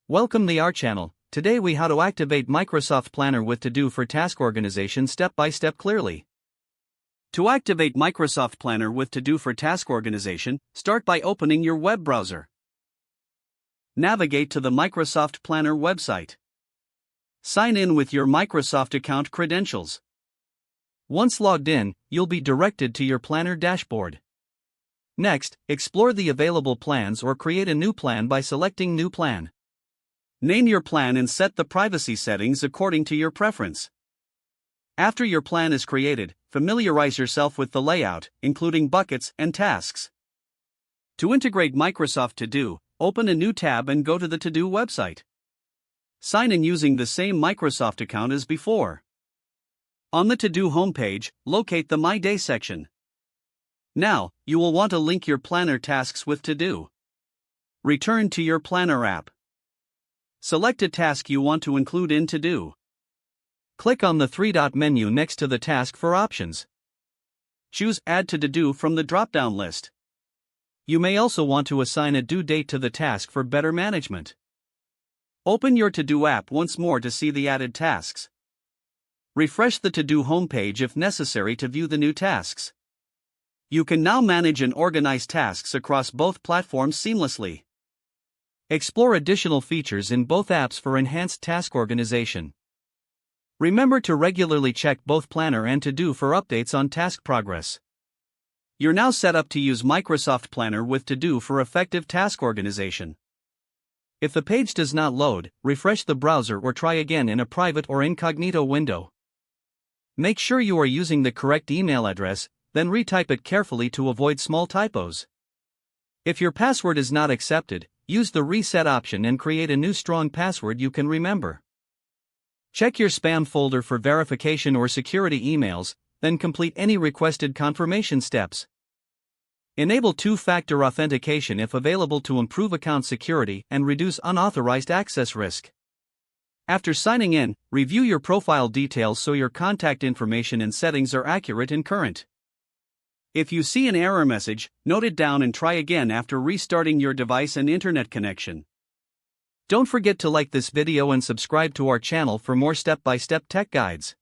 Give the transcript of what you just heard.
Welcome to our channel. Today we how to activate Microsoft Planner with To-Do for task organization step by step clearly. To activate Microsoft Planner with To-Do for task organization, start by opening your web browser. Navigate to the Microsoft Planner website. Sign in with your Microsoft account credentials. Once logged in, you'll be directed to your Planner dashboard. Next, explore the available plans or create a new plan by selecting New Plan. Name your plan and set the privacy settings according to your preference. After your plan is created, familiarize yourself with the layout, including buckets and tasks. To integrate Microsoft To-Do, open a new tab and go to the To-Do website. Sign in using the same Microsoft account as before. On the To-Do homepage, locate the My Day section. Now, you will want to link your planner tasks with To-Do. Return to your Planner app. Select a task you want to include in To-Do. Click on the three-dot menu next to the task for options. Choose Add to To-Do from the drop-down list. You may also want to assign a due date to the task for better management. Open your To-Do app once more to see the added tasks. Refresh the To-Do homepage if necessary to view the new tasks. You can now manage and organize tasks across both platforms seamlessly. Explore additional features in both apps for enhanced task organization. Remember to regularly check both Planner and To-Do for updates on task progress. You're now set up to use Microsoft Planner with To-Do for effective task organization. If the page does not load, refresh the browser or try again in a private or incognito window. Make sure you are using the correct email address, then retype it carefully to avoid small typos. If your password is not accepted, use the reset option and create a new strong password you can remember. Check your spam folder for verification or security emails, then complete any requested confirmation steps. Enable two-factor authentication if available to improve account security and reduce unauthorized access risk. After signing in, review your profile details so your contact information and settings are accurate and current. If you see an error message, note it down and try again after restarting your device and internet connection. Don't forget to like this video and subscribe to our channel for more step-by-step tech guides.